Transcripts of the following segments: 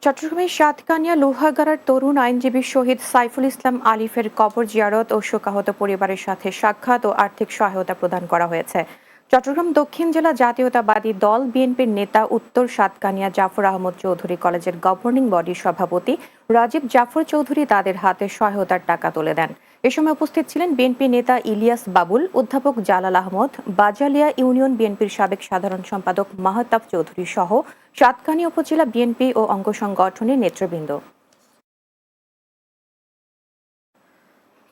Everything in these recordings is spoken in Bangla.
চট্টগ্রামের সাতকানিয়া লোহাগাড়ার তরুণ আইনজীবী শহীদ সাইফুল ইসলাম আলিফের কবর জিয়ারত ও শোকাহত পরিবারের সাথে সাক্ষাৎ ও আর্থিক সহায়তা প্রদান করা হয়েছে। চট্টগ্রাম দক্ষিণ জেলা জাতীয়তাবাদী দল বিএনপির নেতা উত্তর সাতকানিয়া জাফর আহমদ চৌধুরী কলেজের গভর্নিং বডির সভাপতি রাজীব জাফর চৌধুরী তাদের হাতে সহায়তার টাকা তুলে দেন। এ সময় উপস্থিত ছিলেন বিএনপি নেতা ইলিয়াস বাবুল, অধ্যাপক জালাল আহমদ, বাজালিয়া ইউনিয়ন বিএনপির সাবেক সাধারণ সম্পাদক মাহতাব চৌধুরী সহ সাতকানিয়া উপজেলা বিএনপি ও অঙ্গ সংগঠনের নেতৃবৃন্দ।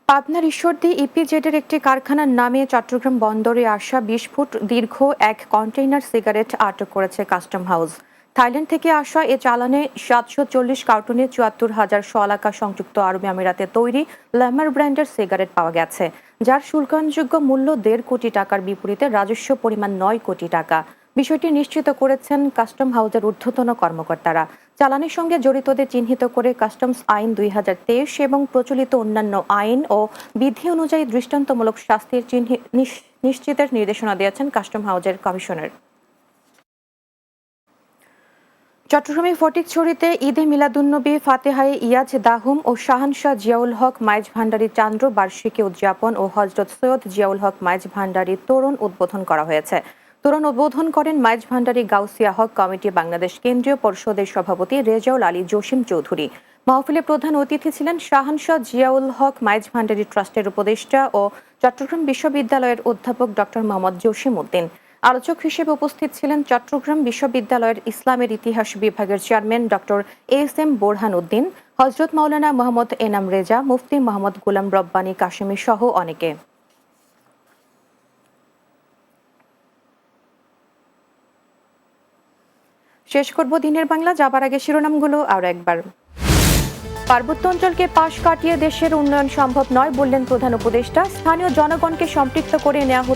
পাবনার ঈশ্বরদী ইপিজেডের একটি কারখানার নামে চট্টগ্রাম বন্দরে আসা ২০ ফুট দীর্ঘ এক কন্টেইনার সিগারেট আটক করেছে কাস্টম হাউস। থাইল্যান্ড থেকে আসা এ চালানে ৭৪০ কার্টুনে ৭৪,০০০ শলাকা সংযুক্ত আরব আমিরাতে তৈরি ল্যামার ব্র্যান্ডের সিগারেট পাওয়া গেছে, যার শুল্কায়নযোগ্য মূল্য ১.৫ কোটি টাকার বিপরীতে রাজস্ব পরিমাণ ৯ কোটি টাকা। বিষয়টি নিশ্চিত করেছেন কাস্টম হাউসের ঊর্ধ্বতন কর্মকর্তারা। চালানের সঙ্গে জড়িতদের চিহ্নিত করে কাস্টমস আইন ২০২৩ এবং প্রচলিত অন্যান্য আইন ও বিধি অনুযায়ী দৃষ্টান্তমূলক শাস্তির নিশ্চিতের নির্দেশনা দিয়েছেন কাস্টম হাউসের কমিশনার। চট্টগ্রামের ফটিকছড়িতে ঈদে মিলাদুন্নবী ফাতেহায়ে ইয়াজ দাহুম ও শাহানশাহ জিয়াউল হক মাইজ ভান্ডারী চান্দ্র বার্ষিকী উদযাপন ও হজরত সৈয়দ জিয়াউল হক মাইজ ভান্ডারী তোরণ উদ্বোধন করা হয়েছে। তোরণ উদ্বোধন করেন মাইজ ভান্ডারী গাউসিয়া হক কমিটি বাংলাদেশ কেন্দ্রীয় পরিষদের সভাপতি রেজাউল আলী জসিম চৌধুরী। মাহফিলে প্রধান অতিথি ছিলেন শাহানশাহ জিয়াউল হক মাইজ ভান্ডারী ট্রাস্টের উপদেষ্টা ও চট্টগ্রাম বিশ্ববিদ্যালয়ের অধ্যাপক ডক্টর মোহাম্মদ জসিম উদ্দিন। আলোচক হিসেবে উপস্থিত ছিলেন চট্টগ্রাম বিশ্ববিদ্যালয়ের ইসলামের ইতিহাস বিভাগের chairman doctor SM. Borhan Uddin, Hazrat Maulana Mohammad Enam Reza, মুফতি মোহাম্মদ গোলাম রব্বানী কাশেমী সহ অনেকে। শেষ করব দিনের বাংলা, যাবার আগে শিরোনামগুলো আরও একবার। পার্বত্য অঞ্চলকে পাশ কাটিয়ে দেশের উন্নয়ন সম্ভব নয় বললেন প্রধান উপদেষ্টা। স্থানীয় জনগণকে সম্পৃক্ত করে নেওয়া